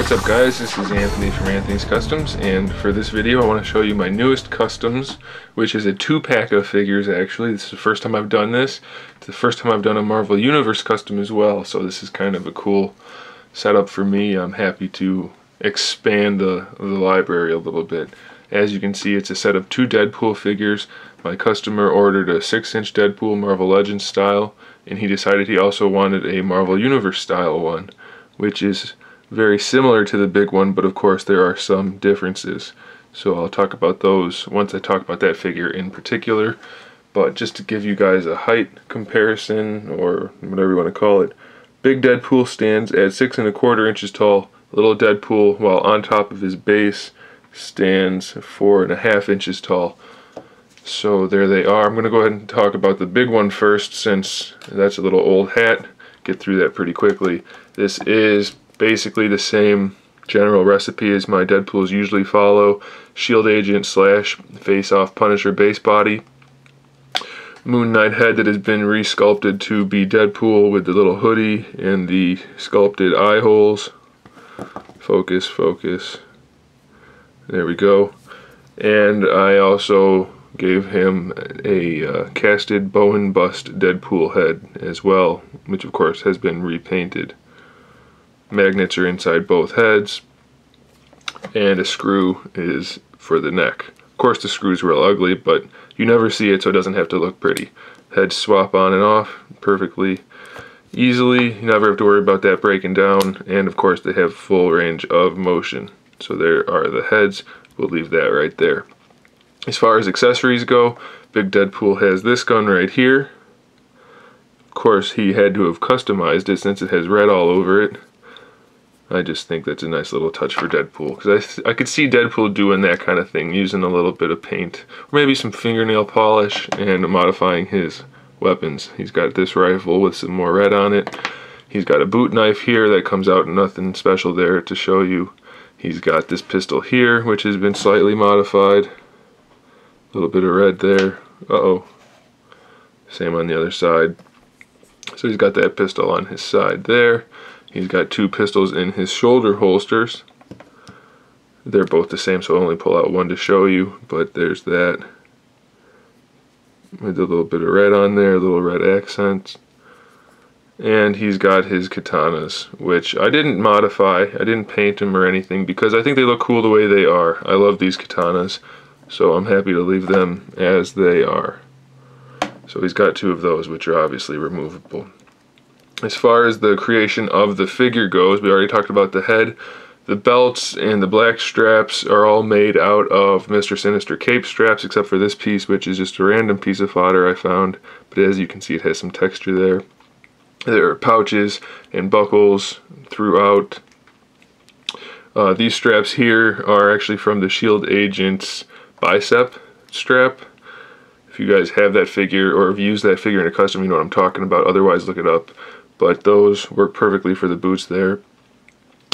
What's up guys, this is Anthony from Anthony's Customs, and for this video I want to show you my newest customs, which is a 2-pack of figures actually. This is the first time I've done this. It's the first time I've done a Marvel Universe custom as well, so this is kind of a cool setup for me. I'm happy to expand the library a little bit. As you can see, it's a set of 2 Deadpool figures. My customer ordered a 6-inch Deadpool Marvel Legends style, and he decided he also wanted a Marvel Universe style one, which is very similar to the big one, but of course there are some differences. So I'll talk about those once I talk about that figure in particular. But just to give you guys a height comparison, or whatever you want to call it, big Deadpool stands at 6 1/4 inches tall. Little Deadpool, while on top of his base, stands 4 1/2 inches tall. So there they are. I'm going to go ahead and talk about the big one first, since that's a little old hat. Get through that pretty quickly. This is basically the same general recipe as my Deadpools usually follow. Shield Agent / Face-Off Punisher base body. Moon Knight head that has been resculpted to be Deadpool with the little hoodie and the sculpted eye holes. Focus, focus. There we go. And I also gave him a casted bow and bust Deadpool head as well, which of course has been repainted. Magnets are inside both heads, and a screw is for the neck. Of course the screw's real ugly, but you never see it, so it doesn't have to look pretty. Heads swap on and off perfectly easily. You never have to worry about that breaking down, and of course they have full range of motion. So there are the heads. We'll leave that right there. As far as accessories go, Big Deadpool has this gun right here. Of course he had to have customized it since it has red all over it. I just think that's a nice little touch for Deadpool, because I could see Deadpool doing that kind of thing, using a little bit of paint, or maybe some fingernail polish, and modifying his weapons. He's got this rifle with some more red on it. He's got a boot knife here that comes out, nothing special there to show you. He's got this pistol here, which has been slightly modified. A little bit of red there. Uh-oh. Same on the other side. So he's got that pistol on his side there. He's got 2 pistols in his shoulder holsters. They're both the same, so I'll only pull out one to show you, but there's that. With a little bit of red on there, little red accents. And he's got his katanas, which I didn't modify. I didn't paint them or anything, because I think they look cool the way they are. I love these katanas, so I'm happy to leave them as they are. So he's got 2 of those, which are obviously removable. As far as the creation of the figure goes, we already talked about the head. The belts and the black straps are all made out of Mr. Sinister cape straps, except for this piece, which is just a random piece of fodder I found. But as you can see, it has some texture there. There are pouches and buckles throughout. These straps here are actually from the Shield Agent's bicep strap. If you guys have that figure, or have used that figure in a custom, you know what I'm talking about. Otherwise, look it up. But those work perfectly for the boots there.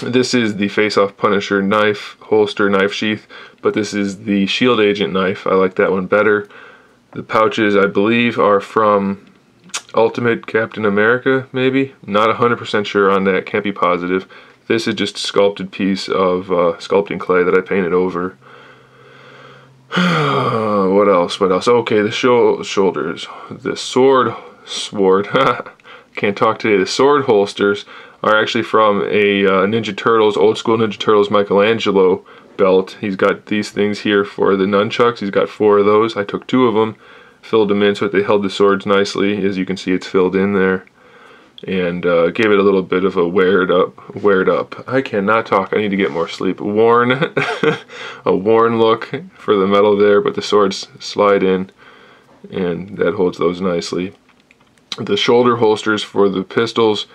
This is the Face-Off Punisher knife holster, knife sheath, but this is the Shield Agent knife. I like that one better. The pouches, I believe, are from Ultimate Captain America, maybe? Not 100% sure on that, can't be positive. This is just a sculpted piece of sculpting clay that I painted over. What else? Okay, the shoulders. The sword, can't talk today. The sword holsters are actually from a Ninja Turtles, old school Ninja Turtles Michelangelo belt. He's got these things here for the nunchucks. He's got 4 of those. I took 2 of them, filled them in so that they held the swords nicely. As you can see, it's filled in there. And gave it a little bit of a weared up. I cannot talk, I need to get more sleep. Worn, a worn look for the metal there, but the swords slide in, and that holds those nicely. The shoulder holsters for the pistols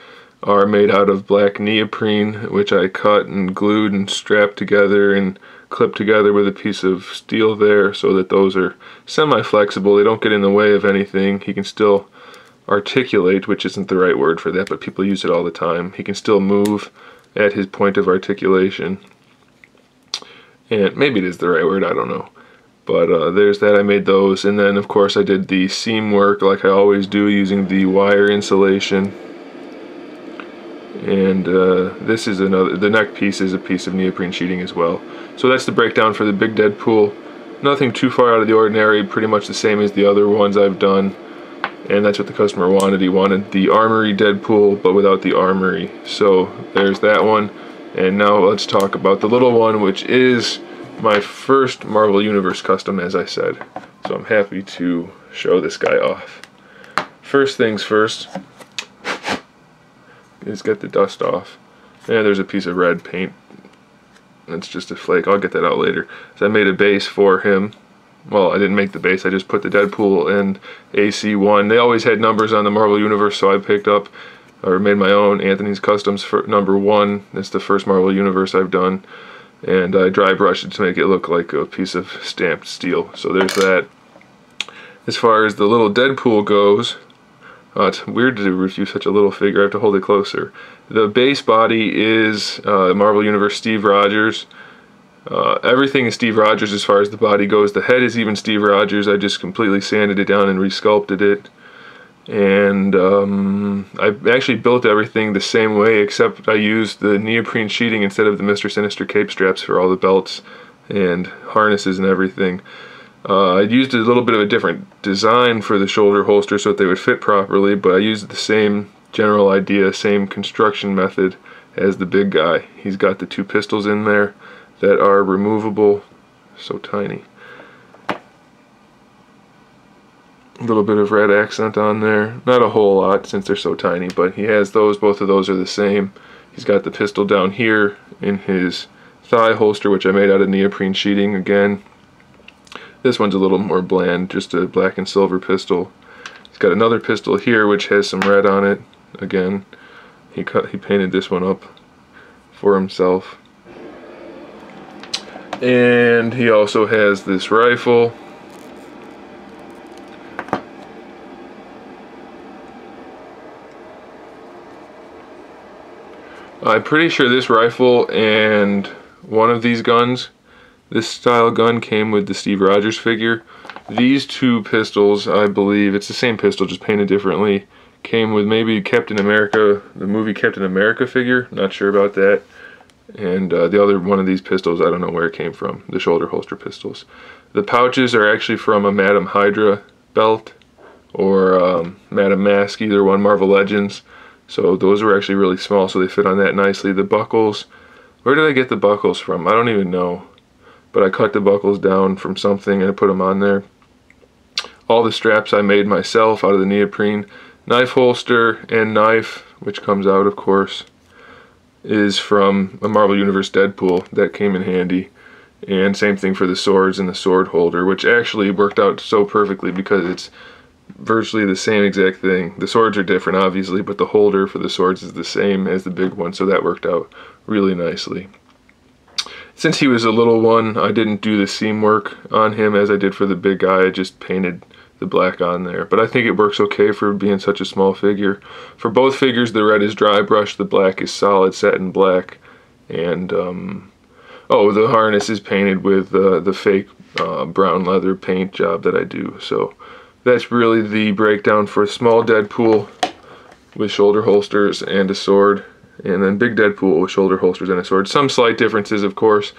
are made out of black neoprene, which I cut and glued and strapped together and clipped together with a piece of steel there, so that those are semi-flexible. They don't get in the way of anything. He can still articulate, which isn't the right word for that, but people use it all the time. He can still move at his point of articulation. And maybe it is the right word, I don't know. But there's that, I made those. And then of course I did the seam work like I always do, using the wire insulation. and this is the neck piece is a piece of neoprene sheeting as well. So that's the breakdown for the big Deadpool. Nothing too far out of the ordinary, pretty much the same as the other ones I've done, and that's what the customer wanted. He wanted the armory Deadpool but without the armory. So there's that one, and now let's talk about the little one, which is my first Marvel Universe custom, as I said. So I'm happy to show this guy off. First things first, is get the dust off. Yeah, there's a piece of red paint. That's just a flake. I'll get that out later. So I made a base for him. Well, I didn't make the base. I just put the Deadpool and AC1. They always had numbers on the Marvel Universe, so I picked up or made my own Anthony's Customs for #1. That's the first Marvel Universe I've done. And I dry brushed it to make it look like a piece of stamped steel. So there's that. As far as the little Deadpool goes, it's weird to review such a little figure. I have to hold it closer. The base body is Marvel Universe Steve Rogers. Everything is Steve Rogers as far as the body goes. The head is even Steve Rogers. I just completely sanded it down and resculpted it. And I actually built everything the same way, except I used the neoprene sheeting instead of the Mr. Sinister cape straps for all the belts and harnesses and everything. I used a little bit of a different design for the shoulder holster so that they would fit properly, but I used the same general idea, same construction method as the big guy. He's got the 2 pistols in there that are removable. So tiny. A little bit of red accent on there. Not a whole lot since they're so tiny, but he has those. Both of those are the same. He's got the pistol down here in his thigh holster, which I made out of neoprene sheeting again. This one's a little more bland, just a black and silver pistol. He's got another pistol here which has some red on it. Again, he painted this one up for himself. And he also has this rifle. I'm pretty sure this rifle and one of these guns, this style gun, came with the Steve Rogers figure. These 2 pistols, I believe, it's the same pistol, just painted differently, came with maybe Captain America, the movie Captain America figure, not sure about that. And the other one of these pistols, I don't know where it came from, the shoulder holster pistols. The pouches are actually from a Madame Hydra belt, or Madame Mask, either one, Marvel Legends. So those were actually really small, so they fit on that nicely. The buckles, where did I get the buckles from? I don't even know. But I cut the buckles down from something and I put them on there. All the straps I made myself out of the neoprene. Knife holster and knife, which comes out of course, is from a Marvel Universe Deadpool. That came in handy. And same thing for the swords and the sword holder, which actually worked out so perfectly because it's virtually the same exact thing. The swords are different obviously, but the holder for the swords is the same as the big one, so that worked out really nicely. Since he was a little one, I didn't do the seam work on him as I did for the big guy. I just painted the black on there. But I think it works okay for being such a small figure. For both figures, the red is dry brush, the black is solid satin black. And, oh, the harness is painted with the fake brown leather paint job that I do. So that's really the breakdown for a small Deadpool with shoulder holsters and a sword. And then big Deadpool with shoulder holsters and a sword. Some slight differences, of course,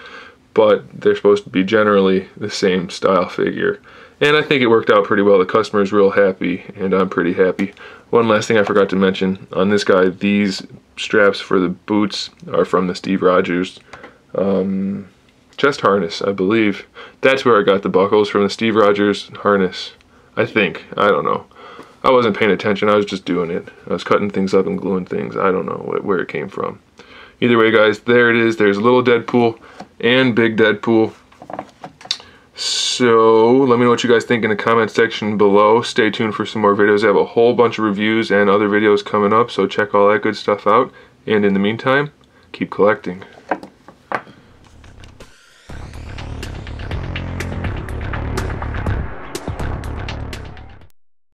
but they're supposed to be generally the same style figure. And I think it worked out pretty well. The customer's real happy, and I'm pretty happy. One last thing I forgot to mention. On this guy, these straps for the boots are from the Steve Rogers chest harness, I believe. That's where I got the buckles, from the Steve Rogers harness. I think. I don't know. I wasn't paying attention, I was just doing it. I was cutting things up and gluing things. I don't know where it came from. Either way, guys, there it is. There's little Deadpool and big Deadpool. So let me know what you guys think in the comment section below. Stay tuned for some more videos. I have a whole bunch of reviews and other videos coming up, so check all that good stuff out. And in the meantime, keep collecting.